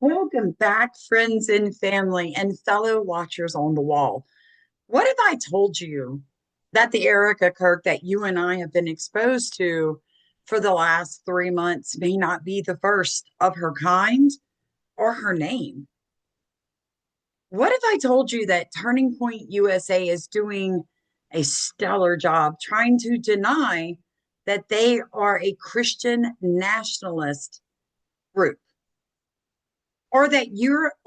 Welcome back, friends and family, and fellow watchers on the wall. What if I told you that the Erica Kirk that you and I have been exposed to for the last 3 months may not be the first of her kind or her name? What if I told you that Turning Point USA is doing a stellar job trying to deny that they are a Christian nationalist group? Or that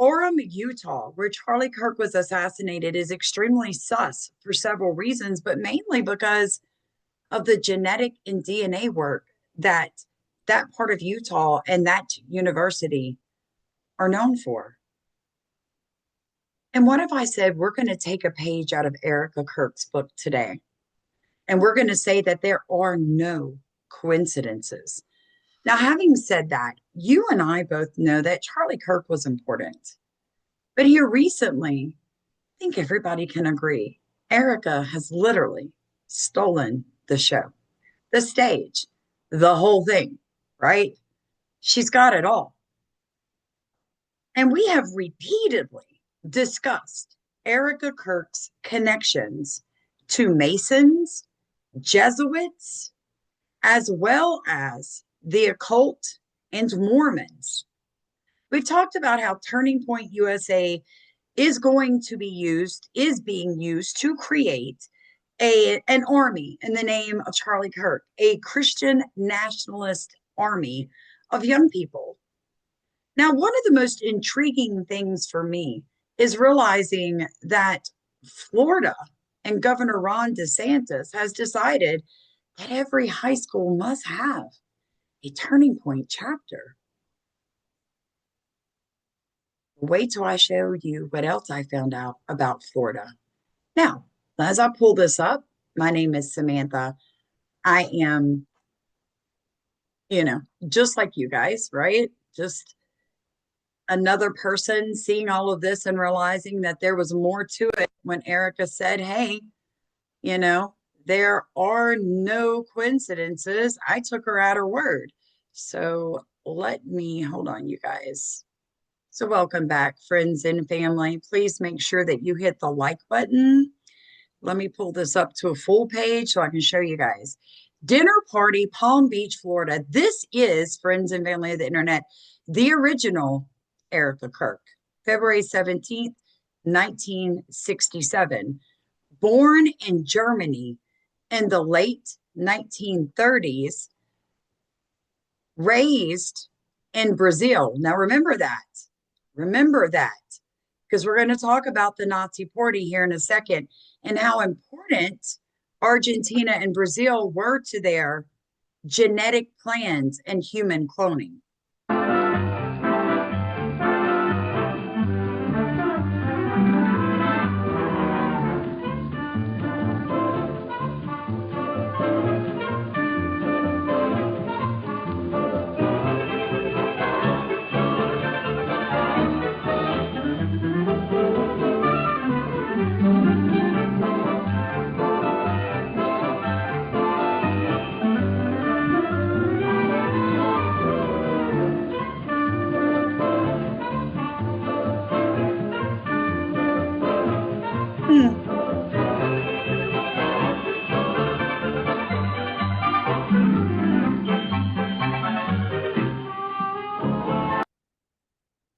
Orem, Utah, where Charlie Kirk was assassinated, is extremely sus for several reasons, but mainly because of the genetic and DNA work that that part of Utah and that university are known for. And what if I said we're going to take a page out of Erica Kirk's book today, and we're going to say that there are no coincidences? Now, having said that, you and I both know that Charlie Kirk was important. But here recently, I think everybody can agree, Erica has literally stolen the show, the stage, the whole thing, right? She's got it all. And we have repeatedly discussed Erica Kirk's connections to Masons, Jesuits, as well as the occult and Mormons. We've talked about how Turning Point USA is going to be used, is being used to create an army in the name of Charlie Kirk, a Christian nationalist army of young people. Now, one of the most intriguing things for me is realizing that Florida and Governor Ron DeSantis has decided that every high school must have a Turning Point chapter. Wait till I show you what else I found out about Florida. Now, as I pull this up, my name is Samantha. I am, just like you guys, right? Just another person seeing all of this and realizing that there was more to it when Erica said, hey, you know, there are no coincidences. I took her at her word. So let me hold on, you guys. So welcome back, friends and family. Please make sure that you hit the like button. Let me pull this up to a full page so I can show you guys. Dinner party, Palm Beach, Florida. This is, friends and family of the internet, the original Erica Kirk, February 17th, 1967. Born in Germany in the late 1930s, raised in Brazil. Now remember that. Remember that, because we're going to talk about the Nazi Party here in a second and how important Argentina and Brazil were to their genetic plans and human cloning.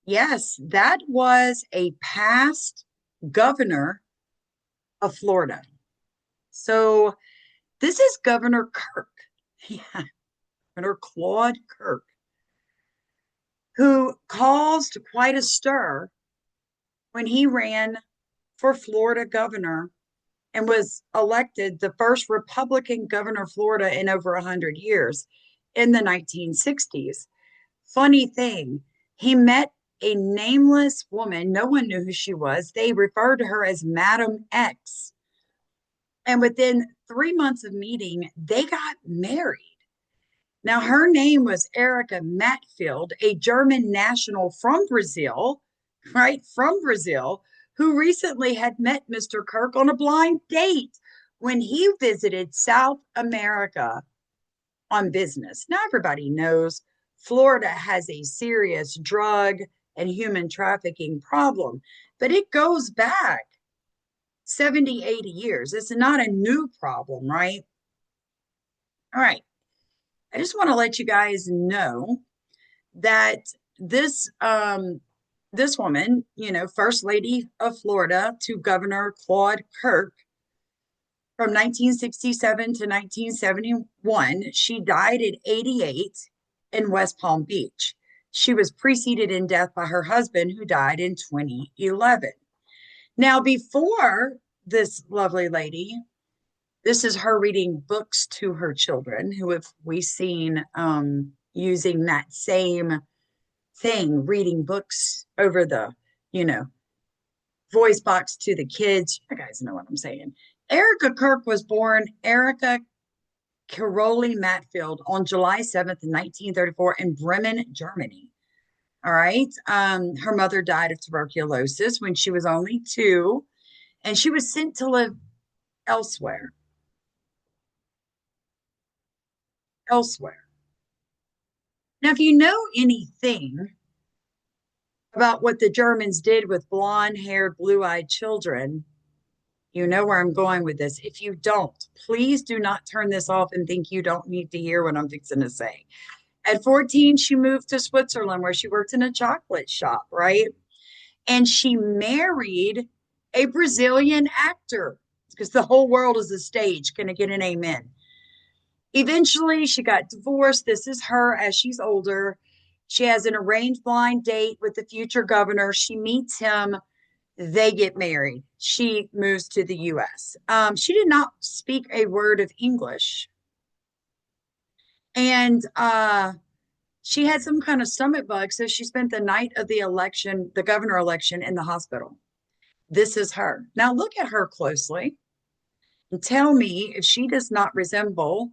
Yes, that was a past governor of Florida. So this is Governor Kirk. Yeah, Governor Claude Kirk, who caused quite a stir when he ran for Florida governor and was elected the first Republican governor of Florida in over 100 years in the 1960s. Funny thing, he met a nameless woman. No one knew who she was. They referred to her as Madam X. And within 3 months of meeting, they got married. Now, her name was Erica Matfield, a German national from Brazil, right? From Brazil, who recently had met Mr. Kirk on a blind date when he visited South America on business. Now, everybody knows Florida has a serious drug and human trafficking problem, but it goes back 70, 80 years. It's not a new problem, right? All right. I just want to let you guys know that this this woman, First Lady of Florida to Governor Claude Kirk from 1967 to 1971, she died at 88 in West Palm Beach. She was preceded in death by her husband, who died in 2011. Now, before this lovely lady, this is her reading books to her children, who have we seen using that same thing, reading books over the, you know, voice box to the kids. You guys know what I'm saying. Erica Kirk was born Erica Kirk Matfield on July 7th, 1934 in Bremen, Germany. All right. Her mother died of tuberculosis when she was only 2, and she was sent to live elsewhere. Now, if you know anything about what the Germans did with blonde-haired, blue-eyed children, you know where I'm going with this. If you don't, please do not turn this off and think you don't need to hear what I'm fixing to say. At 14, she moved to Switzerland, where she worked in a chocolate shop, right? And she married a Brazilian actor, because the whole world is a stage. Can I get an amen? Eventually, she got divorced. This is her as she's older. She has an arranged blind date with the future governor. She meets him. They get married. She moves to the U.S. She did not speak a word of English. And she had some kind of stomach bug, so she spent the night of the election, the governor election, in the hospital. This is her. Now look at her closely and tell me if she does not resemble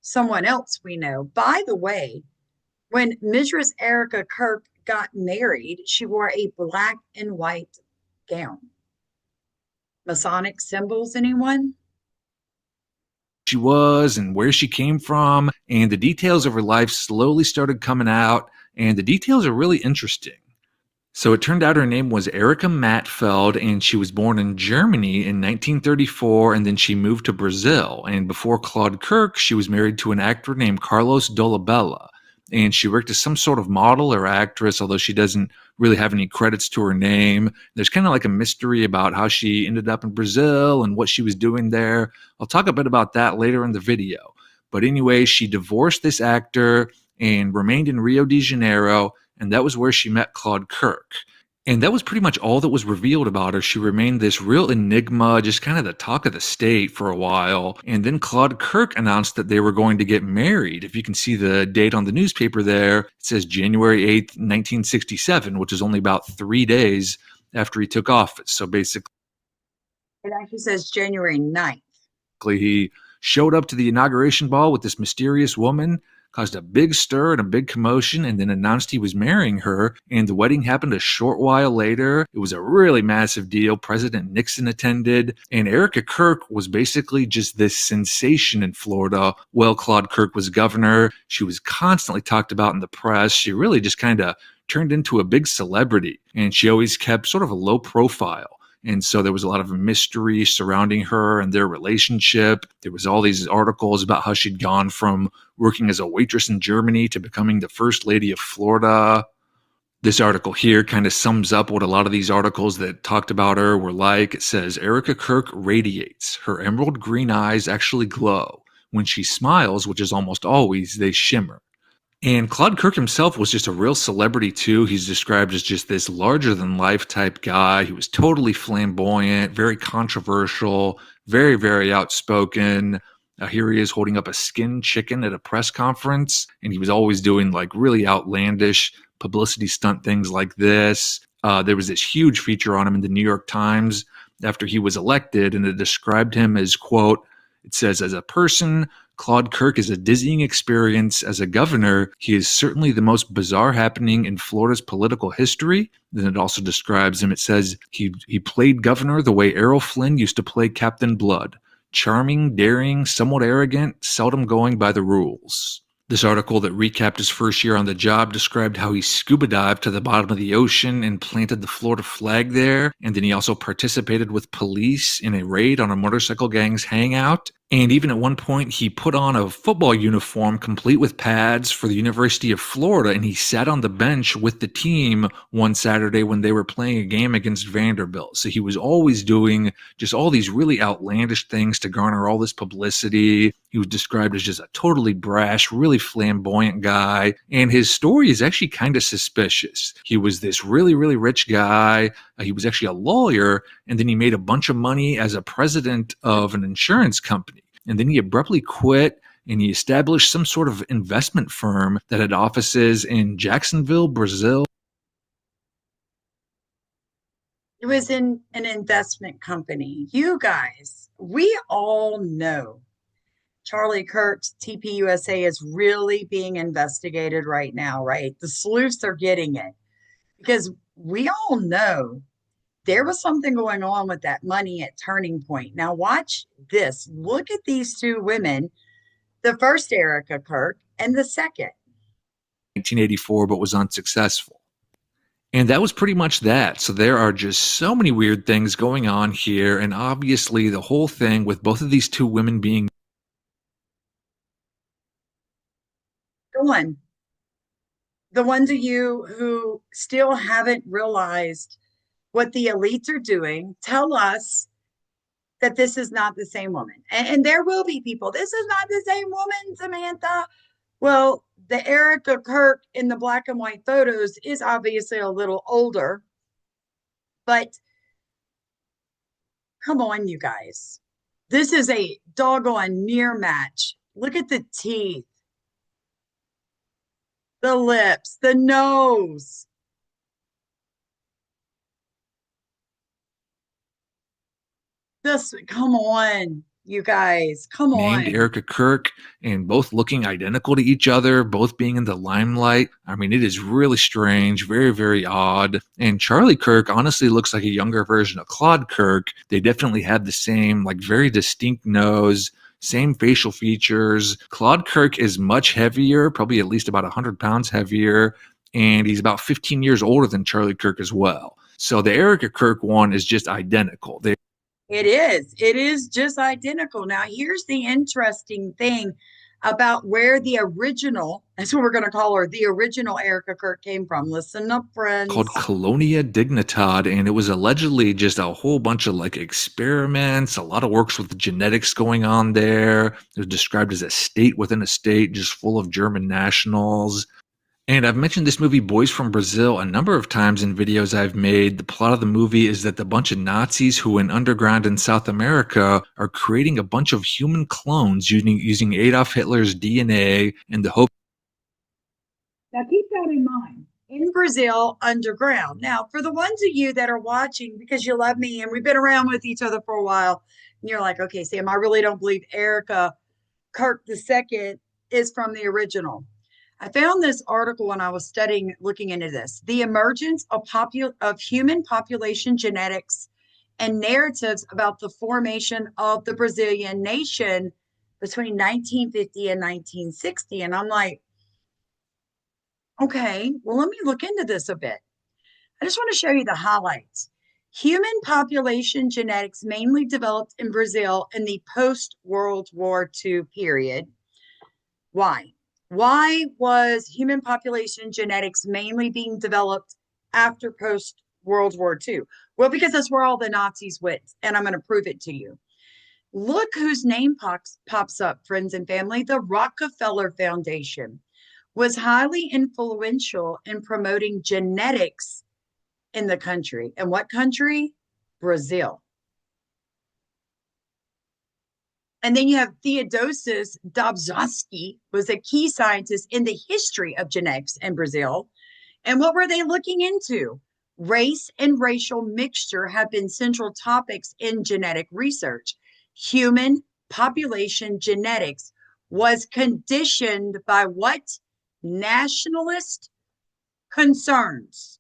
someone else we know. By the way, when Miss Erica Kirk got married, she wore a black and white gown. Masonic symbols, anyone? She was and where she came from, and the details of her life slowly started coming out, and the details are really interesting. So it turned out her name was Erica Matfeld, and she was born in Germany in 1934, and then she moved to Brazil. And before Claude Kirk, she was married to an actor named Carlos Dolabella. And she worked as some sort of model or actress, although she doesn't really have any credits to her name. There's kind of like a mystery about how she ended up in Brazil and what she was doing there. I'll talk a bit about that later in the video. But anyway, she divorced this actor and remained in Rio de Janeiro, and that was where she met Claude Kirk. And that was pretty much all that was revealed about her. She remained this real enigma, just kind of the talk of the state for a while. And then Claude Kirk announced that they were going to get married. If you can see the date on the newspaper there, it says January 8th, 1967, which is only about 3 days after he took office. So basically, it actually says January 9th. He showed up to the inauguration ball with this mysterious woman, caused a big stir and a big commotion, and then announced he was marrying her, and the wedding happened a short while later. It was a really massive deal. President Nixon attended, and Erica Kirk was basically just this sensation in Florida while Claude Kirk was governor. She was constantly talked about in the press. She really just kind of turned into a big celebrity, and she always kept sort of a low profile. And so there was a lot of mystery surrounding her and their relationship. There was all these articles about how she'd gone from working as a waitress in Germany to becoming the first lady of Florida. This article here kind of sums up what a lot of these articles that talked about her were like. It says, Erica Kirk radiates. Her emerald green eyes actually glow. When she smiles, which is almost always, they shimmer. And Claude Kirk himself was just a real celebrity too. He's described as just this larger-than-life type guy. He was totally flamboyant, very controversial, very, very outspoken. Here he is holding up a skinned chicken at a press conference, and he was always doing like really outlandish publicity stunt things like this. There was this huge feature on him in the New York Times after he was elected, and it described him as, quote, it says, as a person, Claude Kirk is a dizzying experience. As a governor, he is certainly the most bizarre happening in Florida's political history. Then it also describes him. It says he played governor the way Errol Flynn used to play Captain Blood. Charming, daring, somewhat arrogant, seldom going by the rules. This article that recapped his first year on the job described how he scuba dived to the bottom of the ocean and planted the Florida flag there, and then he also participated with police in a raid on a motorcycle gang's hangout. And even at one point, he put on a football uniform complete with pads for the University of Florida, and he sat on the bench with the team one Saturday when they were playing a game against Vanderbilt. So he was always doing just all these really outlandish things to garner all this publicity. He was described as just a totally brash, really flamboyant guy, and his story is actually kind of suspicious. He was this really, really rich guy. He was actually a lawyer, and then he made a bunch of money as a president of an insurance company. And then he abruptly quit and he established some sort of investment firm that had offices in Jacksonville, Brazil. It was in an investment company. You guys, we all know Charlie Kirk's TPUSA is really being investigated right now, right? The sleuths are getting it because we all know there was something going on with that money at Turning Point. Now, watch this. Look at these two women, the first Erica Kirk and the second. 1984, but was unsuccessful. And that was pretty much that. So there are just so many weird things going on here. And obviously, the whole thing with both of these two women being. Go on. The ones of you who still haven't realized what the elites are doing, tell us that this is not the same woman. And there will be people, this is not the same woman, Samantha. Well, the Erica Kirk in the black and white photos is obviously a little older, but come on, you guys. This is a doggone near match. Look at the teeth, the lips, the nose. This, come on, you guys, come Named on. Erica Kirk, and both looking identical to each other, both being in the limelight. I mean, it is really strange, very, very odd. And Charlie Kirk honestly looks like a younger version of Claude Kirk. They definitely had the same, like, very distinct nose, same facial features. Claude Kirk is much heavier, probably at least about 100 pounds heavier, and he's about 15 years older than Charlie Kirk as well. So the Erica Kirk one is just identical. It is. It is just identical. Now, here's the interesting thing about where the original, that's what we're going to call her, the original Erica Kirk came from. Listen up, friends. Called Colonia Dignitad, and it was allegedly just a whole bunch of like experiments, a lot of works with genetics going on there. It was described as a state within a state, just full of German nationals. And I've mentioned this movie, Boys from Brazil, a number of times in videos I've made. The plot of the movie is that the bunch of Nazis who went underground in South America are creating a bunch of human clones using Adolf Hitler's DNA in the hope. Now, keep that in mind. In Brazil, underground. Now, for the ones of you that are watching because you love me and we've been around with each other for a while, and you're like, okay, Sam, I really don't believe Erica Kirk II is from the original. I found this article when I was studying, looking into this. The emergence of human population genetics and narratives about the formation of the Brazilian nation between 1950 and 1960. And I'm like, okay, well, let me look into this a bit. I just want to show you the highlights. Human population genetics mainly developed in Brazil in the post-World War II period. Why? Why was human population genetics mainly being developed after post World War II? Well, because that's where all the Nazis went, and I'm going to prove it to you. Look whose name pops up, friends and family. The Rockefeller Foundation was highly influential in promoting genetics in the country. And what country? Brazil. And then you have Theodosius Dobzhansky was a key scientist in the history of genetics in Brazil. And what were they looking into? Race and racial mixture have been central topics in genetic research. Human population genetics was conditioned by what? Nationalist concerns.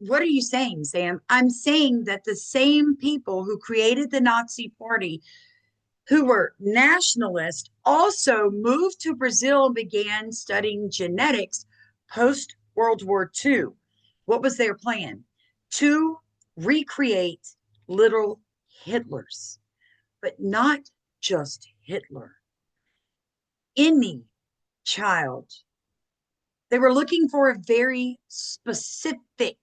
What are you saying, Sam? I'm saying that the same people who created the Nazi Party, who were nationalists, also moved to Brazil and began studying genetics post World War II. What was their plan? To recreate little Hitlers, but not just Hitler, any child. They were looking for a very specific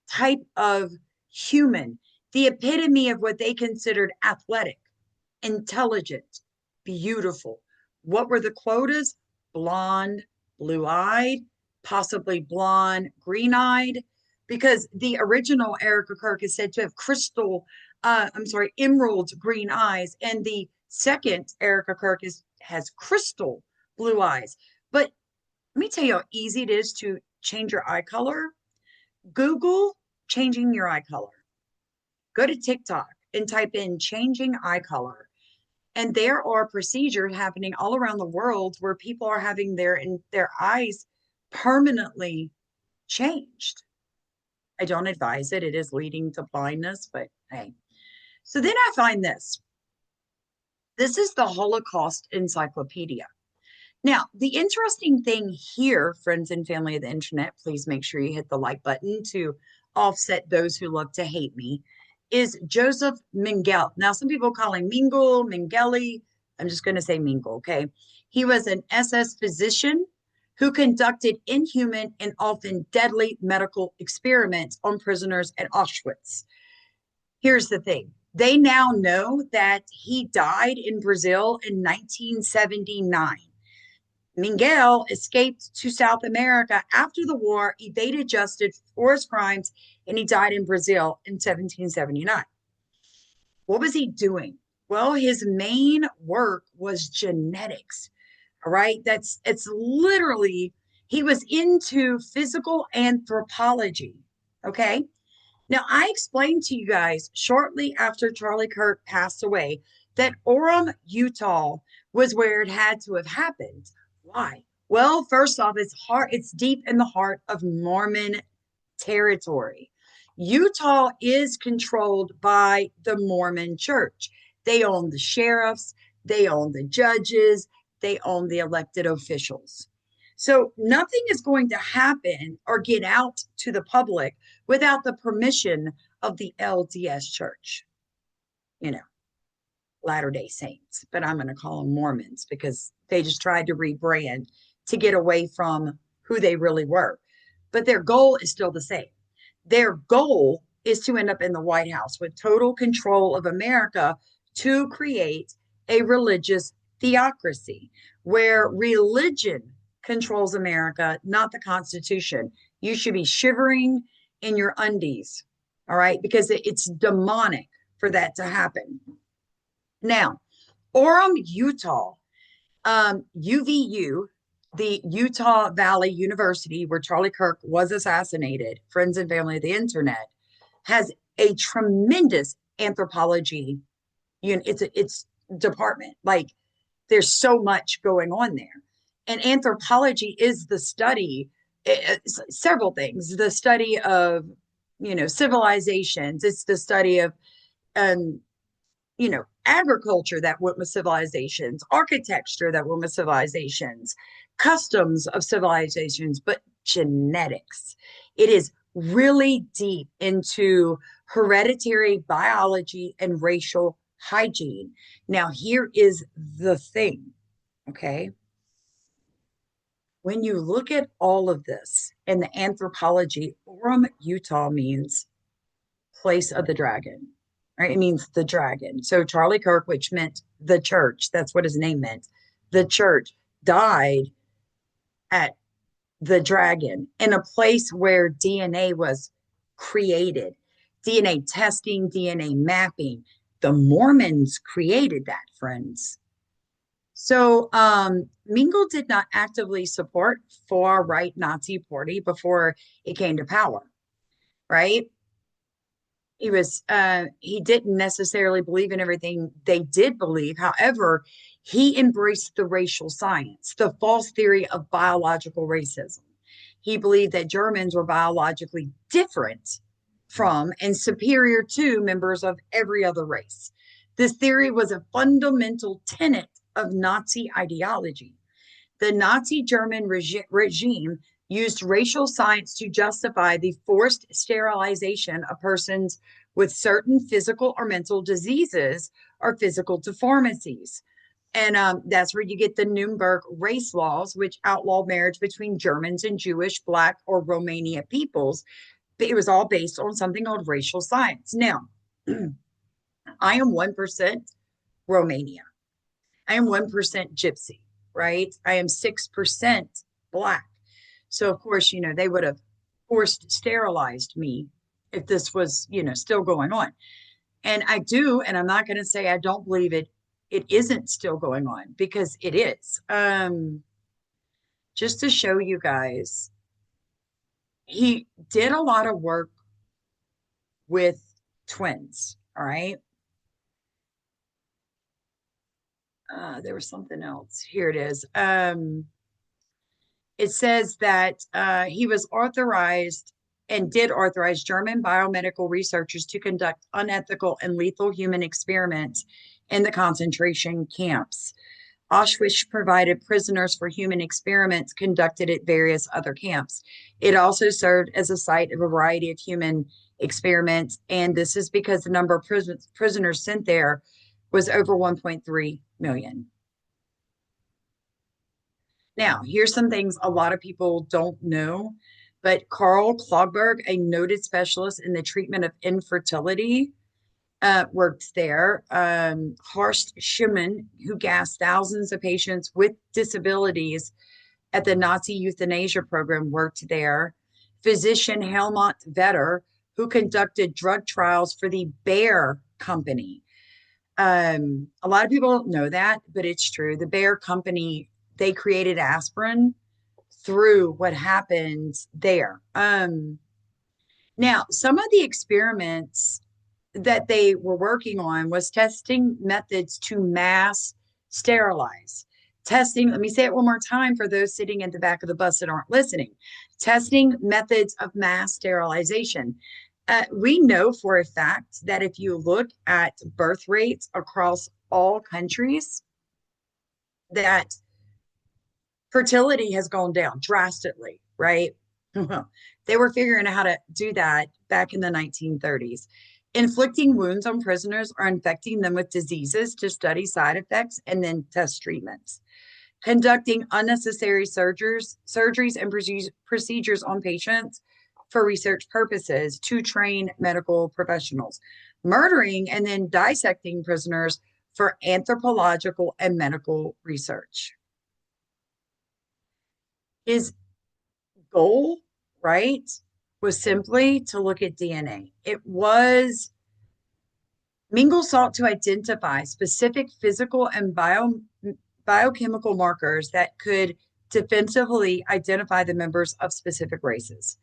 type of human, the epitome of what they considered athletic, intelligent, beautiful. What were the quotas? Blonde, blue eyed, possibly blonde, green eyed, because the original Erica Kirk is said to have emerald green eyes. And the second Erica Kirk has crystal blue eyes. But let me tell you how easy it is to change your eye color. Google changing your eye color. Go to TikTok and type in changing eye color. And there are procedures happening all around the world where people are having their eyes permanently changed. I don't advise it. It is leading to blindness, but hey. So then I find this. This is the Holocaust Encyclopedia. Now, the interesting thing here, friends and family of the internet, please make sure you hit the like button to offset those who love to hate me, is Josef Mengele. Now, some people call him Mengele. I'm just going to say Mengele, okay? He was an SS physician who conducted inhuman and often deadly medical experiments on prisoners at Auschwitz. Here's the thing. They now know that he died in Brazil in 1979. Mengele escaped to South America after the war, evaded justice for his crimes, and he died in Brazil in 1779. What was he doing? Well, his main work was genetics. All right. It's literally, he was into physical anthropology. Okay. Now, I explained to you guys shortly after Charlie Kirk passed away that Orem, Utah was where it had to have happened. Why? Well, first off, it's deep in the heart of Mormon territory. Utah is controlled by the Mormon church. They own the sheriffs, they own the judges, they own the elected officials. So nothing is going to happen or get out to the public without the permission of the LDS church. You know, Latter-day Saints, but I'm going to call them Mormons because they just tried to rebrand to get away from who they really were. But their goal is still the same. Their goal is to end up in the White House with total control of America to create a religious theocracy where religion controls America, not the Constitution. You should be shivering in your undies, all right? Because it's demonic for that to happen. Now, Orem, Utah, UVU, the Utah Valley University, where Charlie Kirk was assassinated, friends and family of the internet, has a tremendous anthropology. It's department. Like there's so much going on there. And anthropology is the study, several things, the study of, civilizations. It's the study of, agriculture that went with civilizations, architecture that went with civilizations, customs of civilizations, but genetics. It is really deep into hereditary biology and racial hygiene. Now, here is the thing, okay? When you look at all of this in the anthropology, Orem, Utah means place of the dragon, right? It means the dragon. So Charlie Kirk, which meant the church, that's what his name meant. The church died at the dragon in a place where DNA was created, DNA testing, DNA mapping. The Mormons created that, friends. So Mengele did not actively support far-right Nazi party before it came to power, right? He didn't necessarily believe in everything they did believe. However, he embraced the racial science, the false theory of biological racism. He believed that Germans were biologically different from and superior to members of every other race. This theory was a fundamental tenet of Nazi ideology. The Nazi German regime used racial science to justify the forced sterilization of persons with certain physical or mental diseases or physical deformities. And that's where you get the Nuremberg race laws, which outlaw marriage between Germans and Jewish, Black, or Romania peoples. But it was all based on something called racial science. Now, I am 1% Romania. I am 1% Gypsy, right? I am 6% Black. So, of course, they would have forced sterilized me if this was, still going on. And I do, and I'm not going to say I don't believe it. It isn't still going on because it is. Just to show you guys, he did a lot of work with twins. All right. There was something else. Here it is. It says that he was authorized and did authorize German biomedical researchers to conduct unethical and lethal human experiments in the concentration camps. Auschwitz provided prisoners for human experiments conducted at various other camps. It also served as a site of a variety of human experiments, and this is because the number of prisoners sent there was over 1.3 million. Now, here's some things a lot of people don't know, but Karl Klogberg, a noted specialist in the treatment of infertility, worked there. Horst Schumann, who gassed thousands of patients with disabilities at the Nazi euthanasia program, worked there. Physician Helmut Vetter, who conducted drug trials for the Bayer Company. A lot of people don't know that, but it's true. The Bayer Company, they created aspirin through what happened there. Now, some of the experiments that they were working on was testing methods to mass sterilize. Testing, let me say it one more time for those sitting in the back of the bus that aren't listening. Testing methods of mass sterilization. We know for a fact that if you look at birth rates across all countries, that fertility has gone down drastically, right? They were figuring out how to do that back in the 1930s. Inflicting wounds on prisoners or infecting them with diseases to study side effects and then test treatments. Conducting unnecessary surgeries and procedures on patients for research purposes to train medical professionals. Murdering and then dissecting prisoners for anthropological and medical research. His goal, right, was simply to look at DNA. Mengele sought to identify specific physical and biochemical markers that could definitively identify the members of specific races.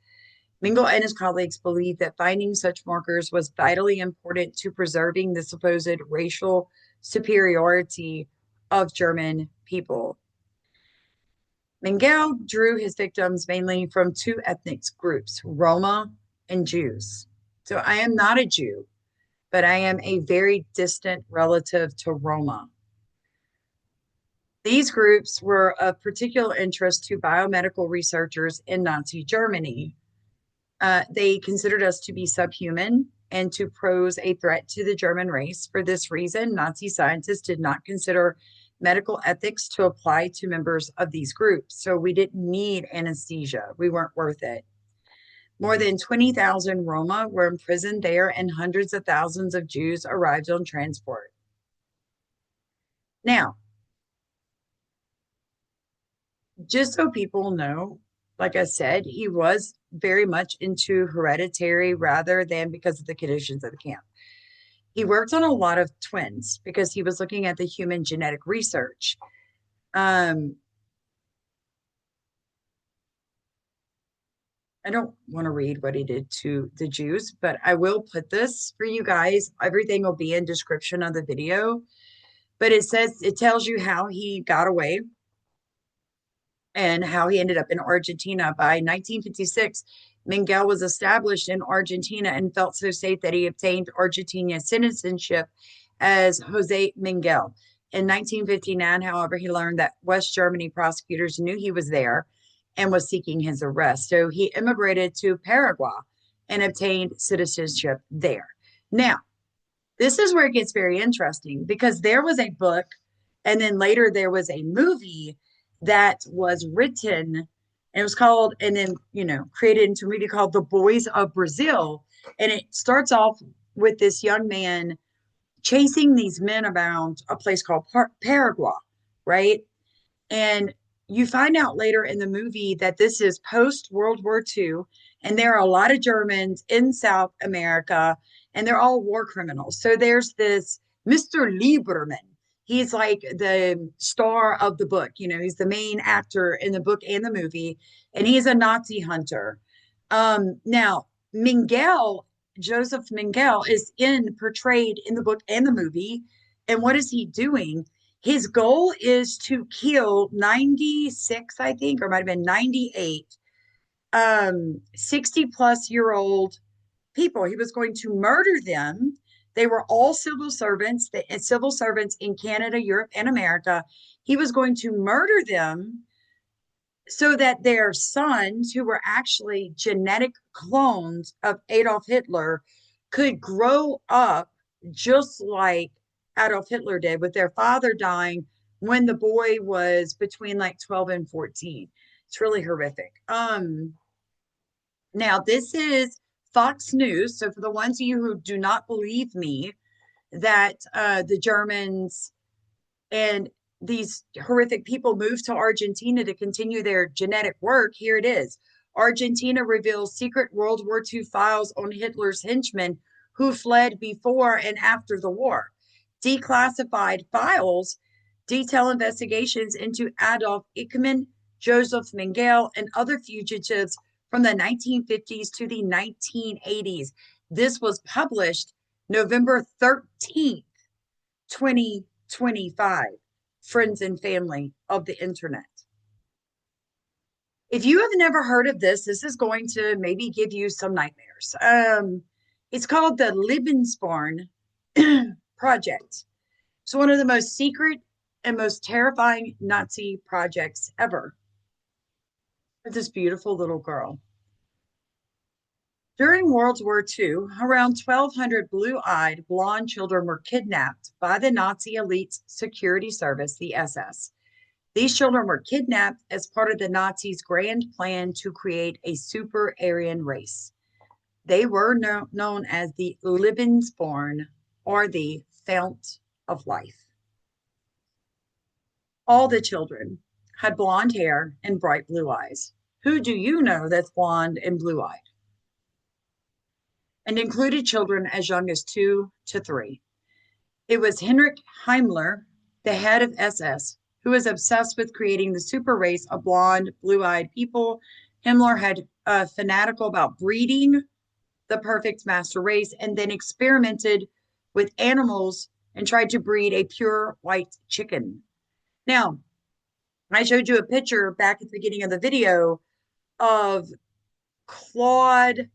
Mengele and his colleagues believed that finding such markers was vitally important to preserving the supposed racial superiority of German people. Mengele drew his victims mainly from two ethnic groups, Roma and Jews. So I am not a Jew, but I am a very distant relative to Roma. These groups were of particular interest to biomedical researchers in Nazi Germany. They considered us to be subhuman and to pose a threat to the German race. For this reason, Nazi scientists did not consider medical ethics to apply to members of these groups. So we didn't need anesthesia. We weren't worth it. More than 20,000 Roma were imprisoned there, and hundreds of thousands of Jews arrived on transport. Now, just so people know, like I said, he was very much into hereditary rather than because of the conditions of the camp. He worked on a lot of twins because he was looking at the human genetic research. I don't want to read what he did to the Jews, but I will put this for you guys. Everything will be in description of the video. But it tells you how he got away and how he ended up in Argentina. By 1956, Mengele was established in Argentina and felt so safe that he obtained Argentinian citizenship as Josef Mengele. In 1959, however, he learned that West Germany prosecutors knew he was there and was seeking his arrest. So he immigrated to Paraguay and obtained citizenship there. Now, this is where it gets very interesting because there was a book and then later there was a movie that was written and it was called and then created into a movie called The Boys of Brazil, and it starts off with this young man chasing these men around a place called Paraguay, right? And you find out later in the movie that this is post World War II, and there are a lot of Germans in South America, and they're all war criminals. So there's this Mr. Lieberman. He's like the star of the book. He's the main actor in the book and the movie, and he's a Nazi hunter. Now, Mengele, Josef Mengele, is portrayed in the book and the movie. And what is he doing? His goal is to kill 96, I think, or might have been 98, 60 plus year old people. He was going to murder them. They were all civil servants, civil servants in Canada, Europe, and America. He was going to murder them so that their sons, who were actually genetic clones of Adolf Hitler, could grow up just like Adolf Hitler did, with their father dying when the boy was between like 12 and 14. It's really horrific. Now this is Fox News. So for the ones of you who do not believe me that the Germans and these horrific people moved to Argentina to continue their genetic work, here it is. Argentina reveals secret World War II files on Hitler's henchmen who fled before and after the war. Declassified files detail investigations into Adolf Eichmann, Josef Mengele, and other fugitives from the 1950s to the 1980s. This was published November 13th, 2025. Friends and family of the internet. If you have never heard of this, this is going to maybe give you some nightmares. It's called the Lebensborn Project. It's one of the most secret and most terrifying Nazi projects ever. It's this beautiful little girl. During World War II, around 1,200 blue-eyed, blonde children were kidnapped by the Nazi elite's security service, the SS. These children were kidnapped as part of the Nazis' grand plan to create a super Aryan race. They were known as the Lebensborn, or the Fount of Life. All the children had blonde hair and bright blue eyes. Who do you know that's blonde and blue-eyed? And included children as young as 2 to 3. It was Heinrich Himmler, the head of SS, who was obsessed with creating the super race of blonde, blue-eyed people. Himmler had fanatical about breeding the perfect master race and then experimented with animals and tried to breed a pure white chicken. Now, I showed you a picture back at the beginning of the video of Claude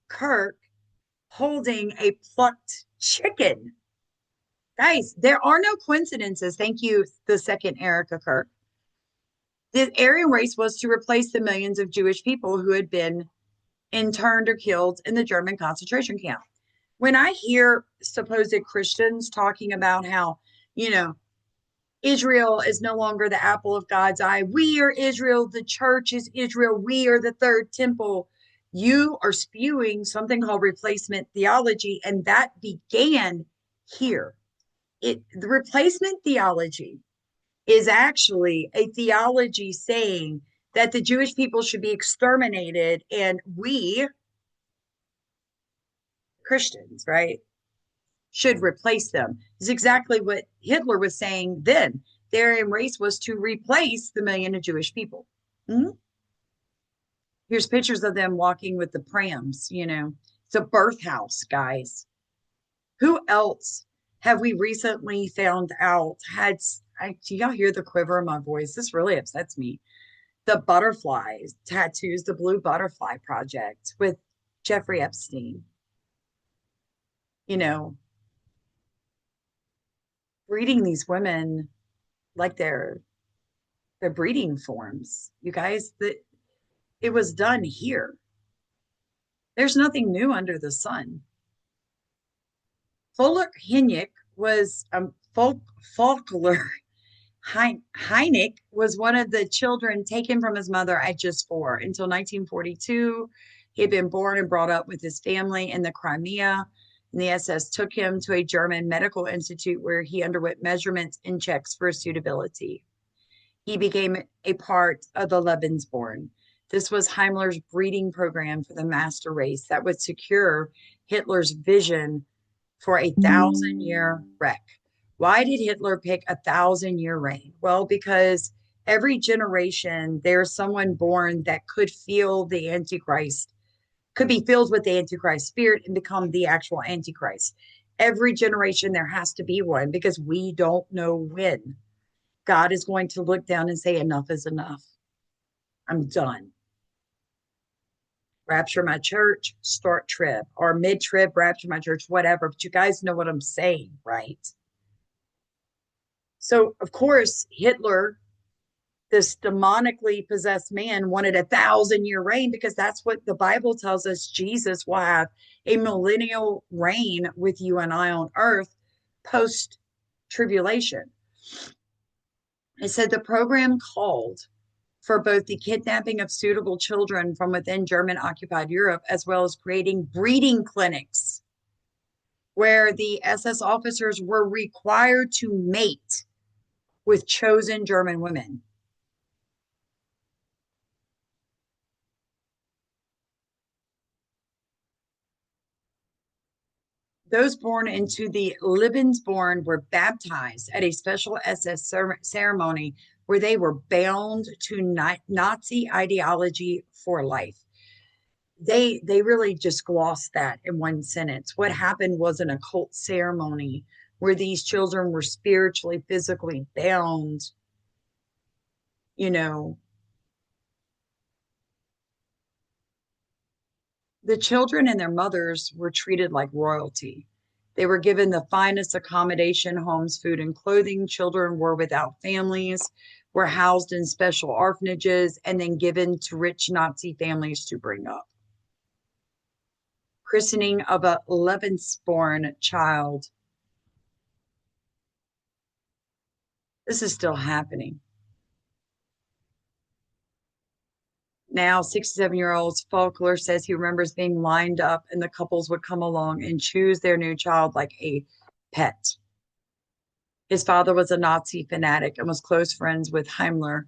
Kirk holding a plucked chicken. Guys, there are no coincidences. Thank you, the second Erica Kirk. The Aryan race was to replace the millions of Jewish people who had been interned or killed in the German concentration camp. When I hear supposed Christians talking about how, Israel is no longer the apple of God's eye. We are Israel. The church is Israel. We are the third temple. You are spewing something called replacement theology, and that began here. The replacement theology is actually a theology saying that the Jewish people should be exterminated, and we, Christians, right, should replace them. It's exactly what Hitler was saying then. The Aryan race was to replace the million of Jewish people. Mm-hmm. Here's pictures of them walking with the prams, It's a birth house, guys. Who else have we recently found out do y'all hear the quiver in my voice? This really upsets me. The butterflies tattoos, the Blue Butterfly Project with Jeffrey Epstein. breeding these women like they're breeding forms. You guys, that it was done here. There's nothing new under the sun. Fuller Hynek was folklore. Hynek was one of the children taken from his mother at just 4. Until 1942, he had been born and brought up with his family in the Crimea, and the SS took him to a German medical institute where he underwent measurements and checks for suitability. He became a part of the Lebensborn. This was Himmler's breeding program for the master race that would secure Hitler's vision for a 1,000-year wreck. Why did Hitler pick a 1,000-year reign? Well, because every generation there's someone born that could feel the Antichrist, could be filled with the Antichrist spirit and become the actual Antichrist. Every generation there has to be one because we don't know when God is going to look down and say, enough is enough. I'm done. Rapture my church, start trib, or mid trib, rapture my church, whatever. But you guys know what I'm saying, right? So, of course, Hitler, this demonically possessed man, wanted a 1,000-year reign because that's what the Bible tells us Jesus will have, a millennial reign with you and I on earth post tribulation. It said the program called for both the kidnapping of suitable children from within German occupied Europe, as well as creating breeding clinics where the SS officers were required to mate with chosen German women. Those born into the Lebensborn were baptized at a special SS ceremony where they were bound to Nazi ideology for life. They really just glossed that in one sentence. What happened was an occult ceremony where these children were spiritually, physically bound, you know. The children and their mothers were treated like royalty. They were given the finest accommodation, homes, food, and clothing. Children were without families, were housed in special orphanages, and then given to rich Nazi families to bring up. Christening of a Lebensborn child. This is still happening. Now, 67-year-old Folklore says he remembers being lined up and the couples would come along and choose their new child like a pet. His father was a Nazi fanatic and was close friends with Himmler.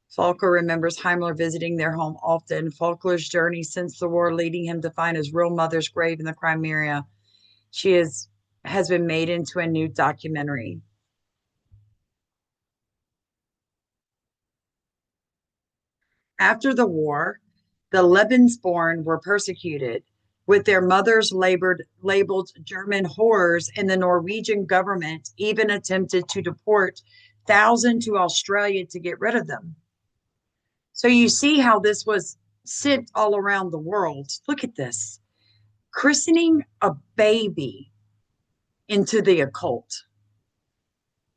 Folklore remembers Himmler visiting their home often. Folklore's journey since the war leading him to find his real mother's grave in the Crimea. She has been made into a new documentary. After the war, the Lebensborn were persecuted, with their mothers labeled German horrors, and the Norwegian government even attempted to deport thousands to Australia to get rid of them. So you see how this was sent all around the world. Look at this. Christening a baby into the occult.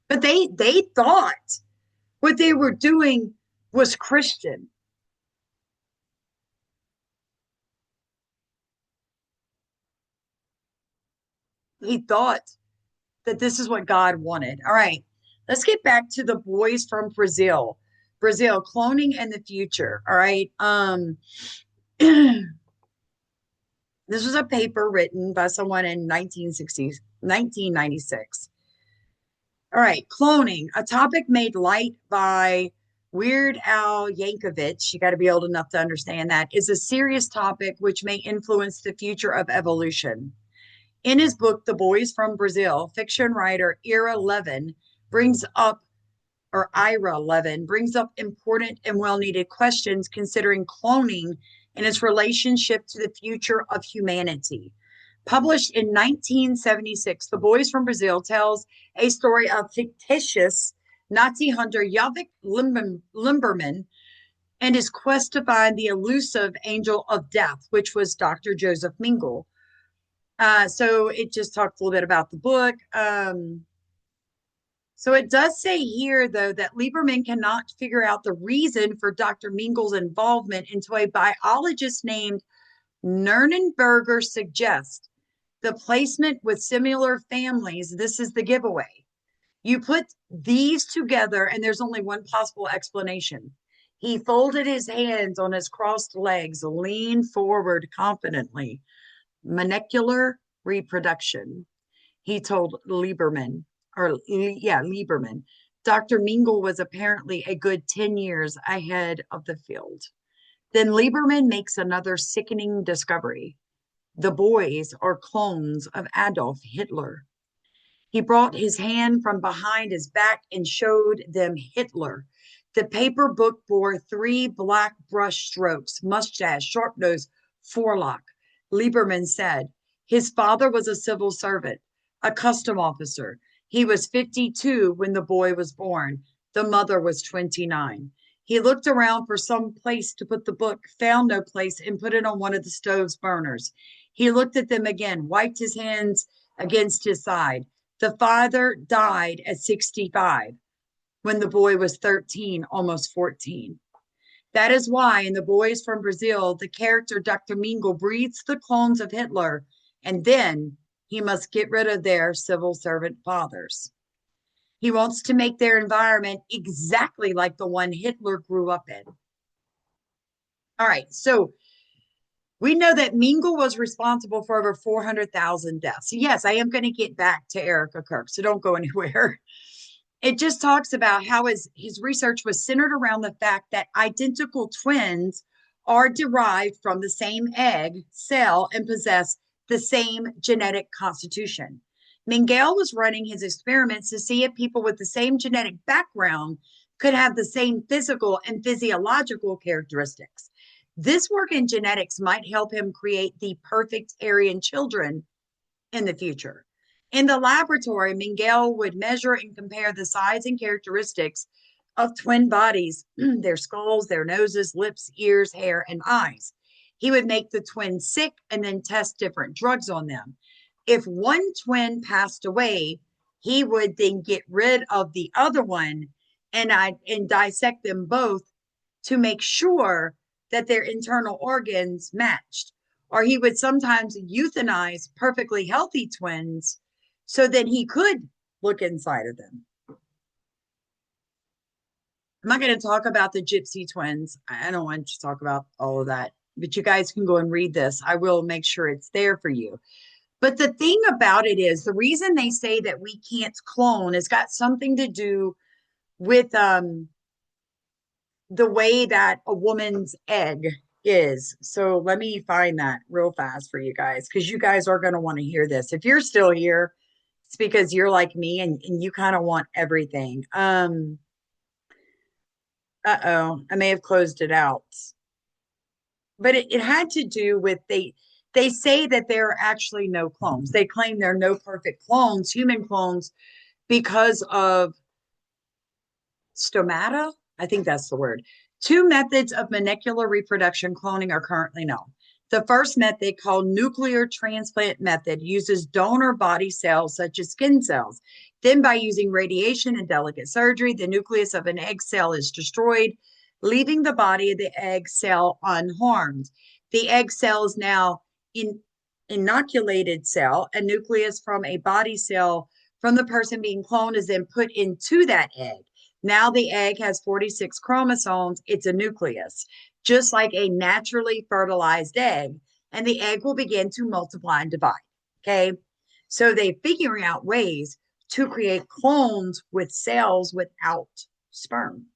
But they thought what they were doing was Christian. He thought that this is what God wanted. All right, let's get back to the boys from Brazil. Brazil, cloning in the future. All right. This was a paper written by someone in 1996. All right, cloning, a topic made light by Weird Al Yankovic, you got to be old enough to understand that, is a serious topic which may influence the future of evolution. In his book, The Boys from Brazil, fiction writer Ira Levin brings up important and well-needed questions considering cloning and its relationship to the future of humanity. Published in 1976, The Boys from Brazil tells a story of fictitious Nazi hunter Javik Limberman and his quest to find the elusive angel of death, which was Dr. Josef Mengele. So it just talks a little bit about the book. So it does say here, though, that Lieberman cannot figure out the reason for Dr. Mengele's involvement until a biologist named Nernberger suggests the placement with similar families. This is the giveaway. You put these together, and there's only one possible explanation. He folded his hands on his crossed legs, leaned forward confidently. Molecular reproduction, he told Lieberman, Lieberman. Dr. Mengele was apparently a good 10 years ahead of the field. Then Lieberman makes another sickening discovery. The boys are clones of Adolf Hitler. He brought his hand from behind his back and showed them Hitler. The paper book bore 3 black brush strokes, mustache, sharp nose, forelock. Lieberman said his father was a civil servant, a custom officer. He was 52 when the boy was born. The mother was 29. He looked around for some place to put the book, found no place, and put it on one of the stove's burners. He looked at them again, wiped his hands against his side. The father died at 65 when the boy was 13, almost 14. That is why in The Boys from Brazil, the character Dr. Mengele breeds the clones of Hitler, and then he must get rid of their civil servant fathers. He wants to make their environment exactly like the one Hitler grew up in. All right, so we know that Mengele was responsible for over 400,000 deaths. Yes, I am going to get back to Erica Kirk, so don't go anywhere. It just talks about how his research was centered around the fact that identical twins are derived from the same egg cell and possess the same genetic constitution. Mengele was running his experiments to see if people with the same genetic background could have the same physical and physiological characteristics. This work in genetics might help him create the perfect Aryan children in the future. In the laboratory, Mengele would measure and compare the size and characteristics of twin bodies, their skulls, their noses, lips, ears, hair, and eyes. He would make the twins sick and then test different drugs on them. If one twin passed away, he would then get rid of the other one and dissect them both to make sure that their internal organs matched. Or he would sometimes euthanize perfectly healthy twins so that he could look inside of them. I'm not going to talk about the gypsy twins. I don't want to talk about all of that, but you guys can go and read this. I will make sure it's there for you. But the thing about it is the reason they say that we can't clone has got something to do with the way that a woman's egg is. So let me find that real fast for you guys, because you guys are going to want to hear this. If you're still here, it's because you're like me and you kind of want everything. I may have closed it out. But it had to do with they say that there are actually no clones. They claim there are no perfect clones, human clones, because of stomata. I think that's the word. 2 methods of molecular reproduction cloning are currently known. The first method, called nuclear transplant method, uses donor body cells such as skin cells. Then by using radiation and delicate surgery, the nucleus of an egg cell is destroyed, leaving the body of the egg cell unharmed. The egg cell is now inoculated cell. A nucleus from a body cell from the person being cloned is then put into that egg. Now the egg has 46 chromosomes. It's a nucleus, just like a naturally fertilized egg, and the egg will begin to multiply and divide. Okay. So they're figuring out ways to create clones with cells without sperm.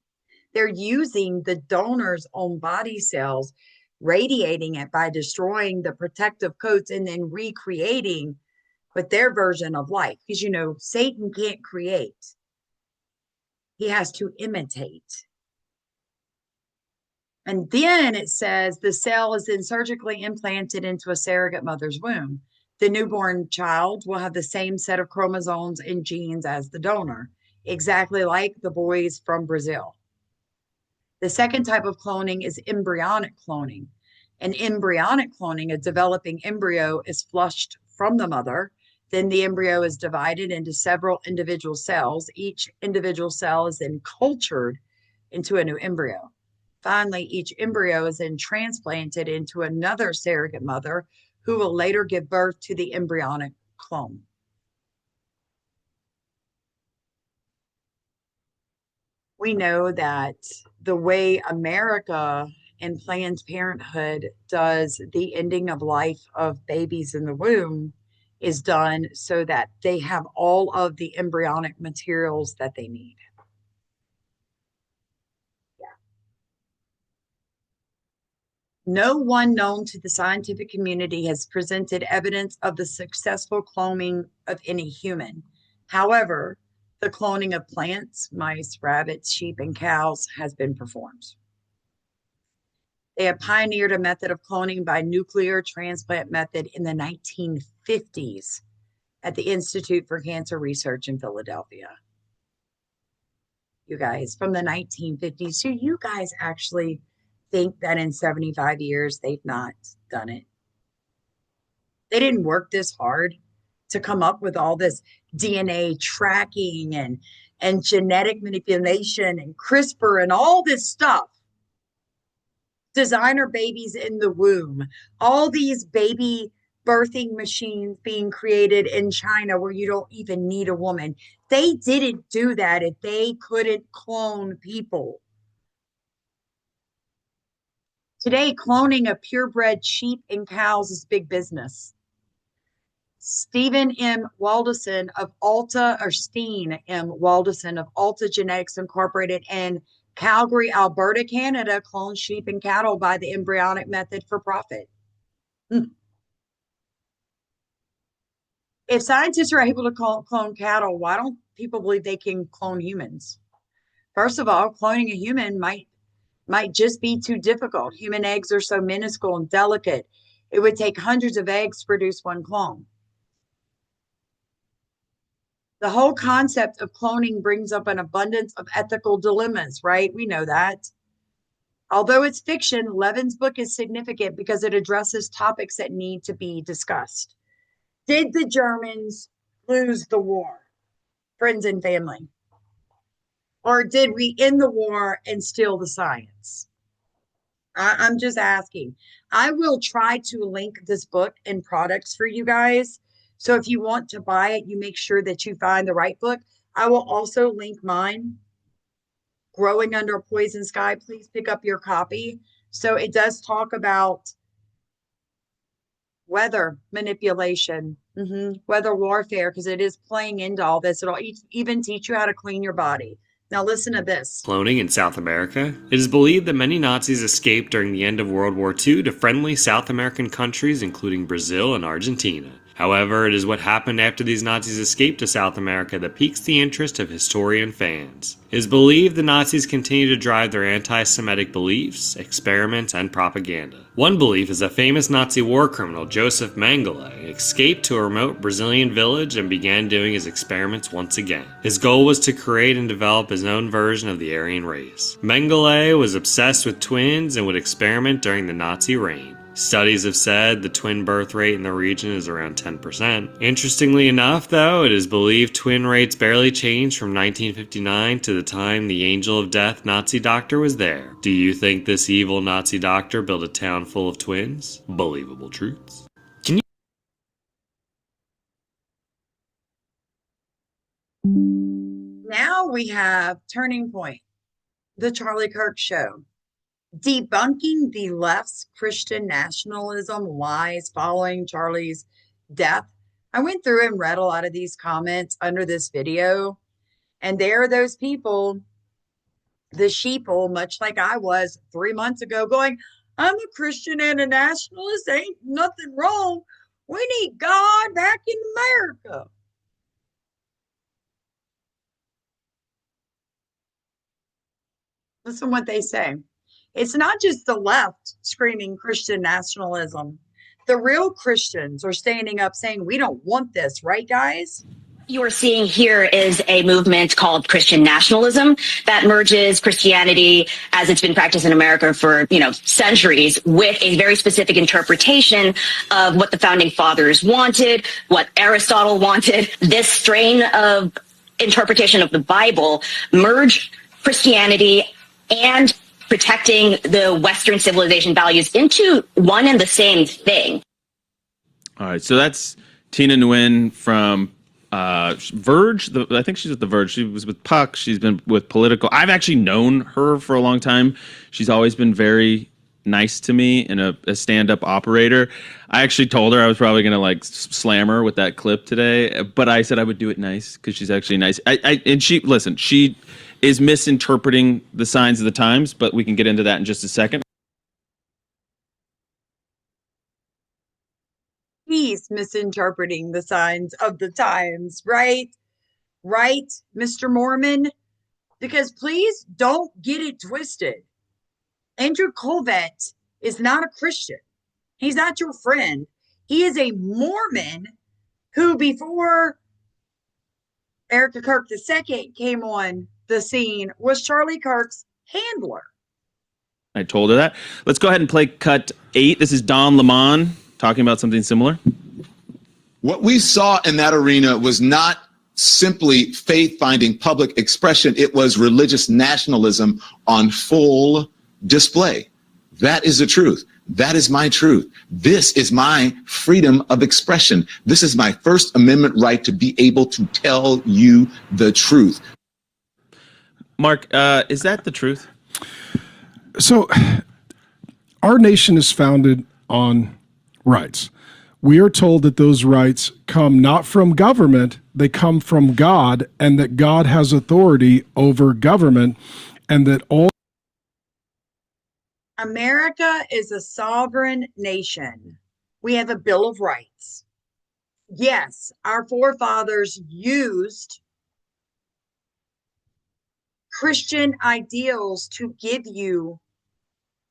They're using the donor's own body cells, radiating it by destroying the protective coats and then recreating with their version of life. Because, Satan can't create. He has to imitate. And then it says the cell is then surgically implanted into a surrogate mother's womb. The newborn child will have the same set of chromosomes and genes as the donor, exactly like the boys from Brazil. The second type of cloning is embryonic cloning. In embryonic cloning, a developing embryo is flushed from the mother. Then the embryo is divided into several individual cells. Each individual cell is then cultured into a new embryo. Finally, each embryo is then transplanted into another surrogate mother who will later give birth to the embryonic clone. We know that the way America and Planned Parenthood does the ending of life of babies in the womb is done so that they have all of the embryonic materials that they need. No one known to the scientific community has presented evidence of the successful cloning of any human. However, the cloning of plants, mice, rabbits, sheep, and cows has been performed. They have pioneered a method of cloning by nuclear transplant method in the 1950s at the Institute for Cancer Research in Philadelphia. You guys, from the 1950s. So you guys actually think that in 75 years they've not done it? They didn't work this hard to come up with all this DNA tracking and genetic manipulation and CRISPR and all this stuff. Designer babies in the womb, all these baby birthing machines being created in China where you don't even need a woman. They didn't do that if they couldn't clone people. Today, cloning of purebred sheep and cows is big business. Stephen M. Waldison of Alta, or Steen M. Waldison of Alta Genetics Incorporated in Calgary, Alberta, Canada, cloned sheep and cattle by the embryonic method for profit. If scientists are able to clone cattle, why don't people believe they can clone humans? First of all, cloning a human might just be too difficult. Human eggs are so minuscule and delicate. It would take hundreds of eggs to produce one clone. The whole concept of cloning brings up an abundance of ethical dilemmas, right? We know that. Although it's fiction, Levin's book is significant because it addresses topics that need to be discussed. Did the Germans lose the war? Friends and family. Or did we end the war and steal the science? I'm just asking. I will try to link this book and products for you guys. So if you want to buy it, you make sure that you find the right book. I will also link mine, Growing Under a Poison Sky. Please pick up your copy. So it does talk about weather manipulation, weather warfare, because it is playing into all this. It'll even teach you how to clean your body. Now listen to this. Cloning in South America. It is believed that many Nazis escaped during the end of World War II to friendly South American countries, including Brazil and Argentina. However, it is what happened after these Nazis escaped to South America that piques the interest of historian fans. It is believed the Nazis continue to drive their anti-Semitic beliefs, experiments, and propaganda. One belief is that famous Nazi war criminal Josef Mengele escaped to a remote Brazilian village and began doing his experiments once again. His goal was to create and develop his own version of the Aryan race. Mengele was obsessed with twins and would experiment during the Nazi reign. Studies have said the twin birth rate in the region is around 10%. Interestingly enough, though, it is believed twin rates barely changed from 1959 to the time the Angel of Death Nazi doctor was there. Do you think this evil Nazi doctor built a town full of twins? Believable truths. Now we have Turning Point, the Charlie Kirk Show. Debunking the left's Christian nationalism lies following Charlie's death. I went through and read a lot of these comments under this video, and there are those people, the sheeple, much like I was 3 months ago, going, I'm a Christian and a nationalist. Ain't nothing wrong. We need God back in America. Listen what they say. It's not just the left screaming Christian nationalism. The real Christians are standing up saying, we don't want this, right, guys? You're seeing here is a movement called Christian nationalism that merges Christianity as it's been practiced in America for, centuries with a very specific interpretation of what the founding fathers wanted, what Aristotle wanted. This strain of interpretation of the Bible merged Christianity and protecting the Western civilization values into one and the same thing. All right, so that's Tina Nguyen from Verge. I think she's with The Verge. She was with Puck. She's been with Political. I've actually known her for a long time. She's always been very nice to me and a stand-up operator. I actually told her I was probably going to slam her with that clip today, but I said I would do it nice because she's actually nice. And she is misinterpreting the signs of the times, but we can get into that in just a second. He's misinterpreting the signs of the times, right? Right, Mr. Mormon? Because please don't get it twisted. Andrew Colvett is not a Christian. He's not your friend. He is a Mormon who, before Erica Kirk II came on the scene, was Charlie Kirk's handler. I told her that. Let's go ahead and play cut 8. This is Don Lemon talking about something similar. What we saw in that arena was not simply faith-finding public expression. It was religious nationalism on full display. That is the truth. That is my truth. This is my freedom of expression. This is my First Amendment right to be able to tell you the truth. Mark, is that the truth? So our nation is founded on rights. We are told that those rights come not from government, they come from God, and that God has authority over government, and that all America is a sovereign nation. We have a Bill of Rights. Yes, our forefathers used Christian ideals to give you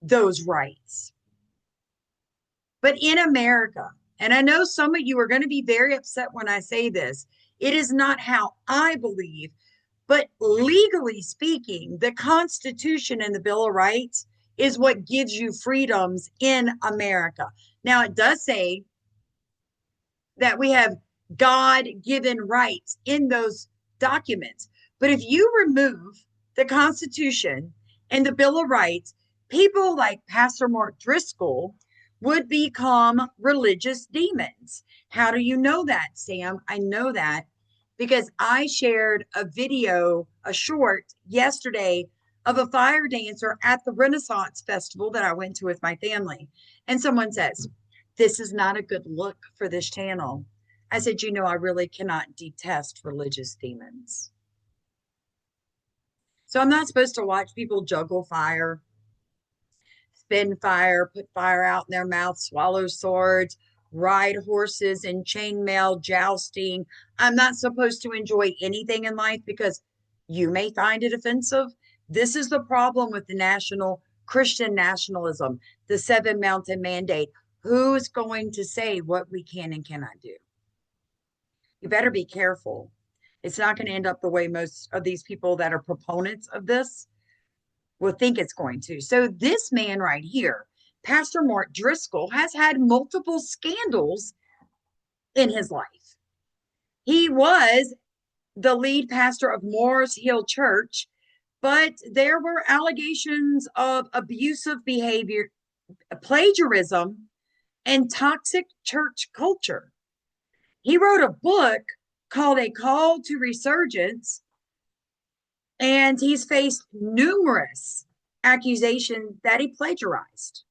those rights. But in America, and I know some of you are going to be very upset when I say this, it is not how I believe, but legally speaking, the Constitution and the Bill of Rights is what gives you freedoms in America. Now, it does say that we have God-given rights in those documents. But if you remove the Constitution and the Bill of Rights, people like Pastor Mark Driscoll would become religious demons. How do you know that, Sam? I know that because I shared a video, a short, yesterday of a fire dancer at the Renaissance Festival that I went to with my family. And someone says, this is not a good look for this channel. I said, I really cannot detest religious demons. So I'm not supposed to watch people juggle fire, spin fire, put fire out in their mouth, swallow swords, ride horses in chainmail, jousting. I'm not supposed to enjoy anything in life because you may find it offensive. This is the problem with the national Christian nationalism, the Seven Mountain Mandate. Who's going to say what we can and cannot do? You better be careful. It's not going to end up the way most of these people that are proponents of this will think it's going to. So this man right here, Pastor Mark Driscoll, has had multiple scandals in his life. He was the lead pastor of Morris Hill Church, but there were allegations of abusive behavior, plagiarism, and toxic church culture. He wrote a book called A Call to Resurgence, and he's faced numerous accusations that he plagiarized.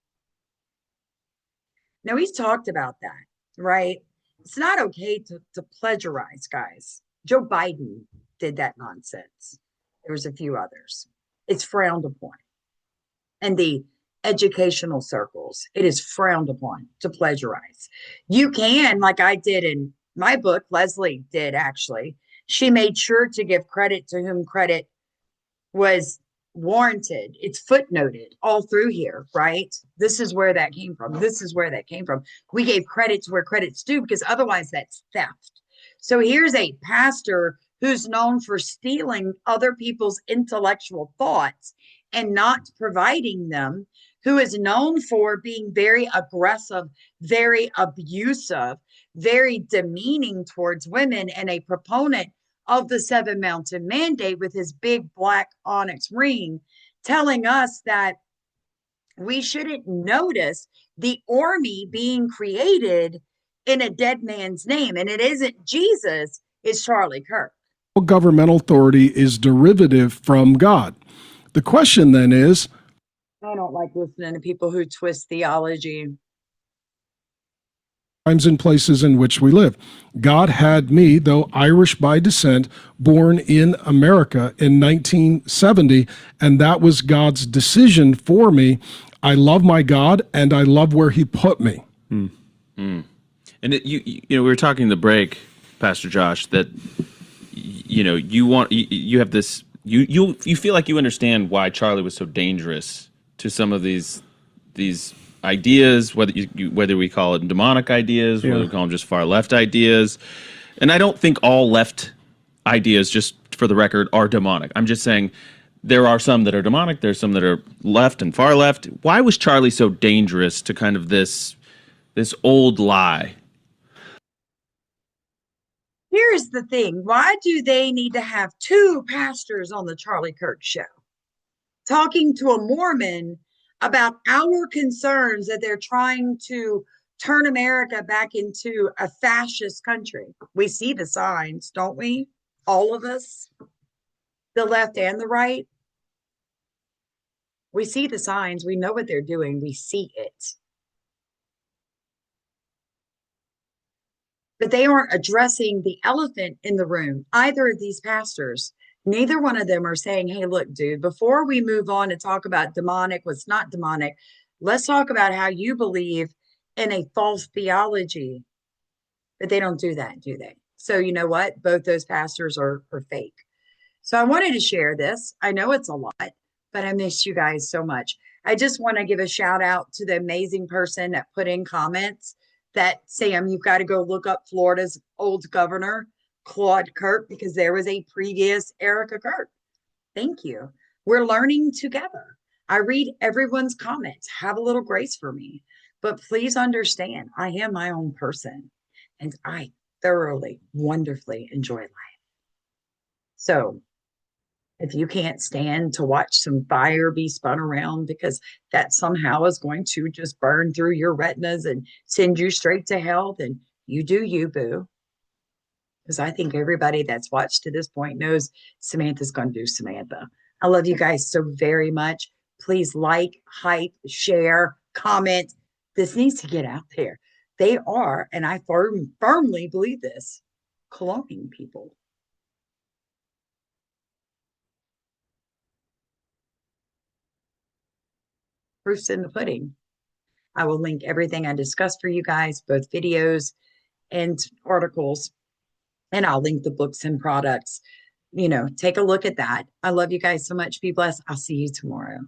Now, he's talked about that, right? It's not okay to plagiarize, guys. Joe Biden did that nonsense. There was a few others. It's frowned upon. And the educational circles, it is frowned upon to plagiarize. You can, like I did in my book, Leslie did actually. She made sure to give credit to whom credit was warranted. It's footnoted all through here, right? This is where that came from. This is where that came from. We gave credit to where credit's due because otherwise that's theft. So here's a pastor who's known for stealing other people's intellectual thoughts and not providing them, who is known for being very aggressive, very abusive, very demeaning towards women, and a proponent of the Seven Mountain Mandate with his big black onyx ring, telling us that we shouldn't notice the army being created in a dead man's name. And it isn't Jesus, it's Charlie Kirk. Governmental authority is derivative from God. The question then is, I don't like listening to people who twist theology. Times and places in which we live. God had me, though Irish by descent, born in America in 1970, and that was God's decision for me. I love my God, and I love where he put me. And we were talking in the break, Pastor Josh, that you have this, you feel like you understand why Charlie was so dangerous to some of these ideas, whether we call it demonic ideas, whether we call them just far left ideas. And I don't think all left ideas, just for the record, are demonic. I'm just saying there are some that are demonic, there's some that are left and far left. Why was Charlie so dangerous to kind of this old lie? Here's the thing. Why do they need to have two pastors on the Charlie Kirk show talking to a Mormon about our concerns that they're trying to turn America back into a fascist country? We see the signs, don't we? All of us, the left and the right. We see the signs. We know what they're doing. We see it. But they aren't addressing the elephant in the room, either of these pastors. Neither one of them are saying, hey, look, dude, before we move on to talk about demonic, what's not demonic, let's talk about how you believe in a false theology. But they don't do that, do they? So you know what? Both those pastors are fake. So I wanted to share this. I know it's a lot, but I miss you guys so much. I just want to give a shout out to the amazing person that put in comments that, Sam, you've got to go look up Florida's old governor, Claude Kirk, because there was a previous Erica Kirk. Thank you. We're learning together. I read everyone's comments. Have a little grace for me. But please understand, I am my own person, and I thoroughly, wonderfully enjoy life. So if you can't stand to watch some fire be spun around because that somehow is going to just burn through your retinas and send you straight to hell, then you do you, boo. Because I think everybody that's watched to this point knows Samantha's going to do Samantha. I love you guys so very much. Please like, hype, share, comment. This needs to get out there. They are, and I firmly believe this, cloning people. Proof's in the pudding. I will link everything I discussed for you guys, both videos and articles, and I'll link the books and products. Take a look at that. I love you guys so much. Be blessed. I'll see you tomorrow.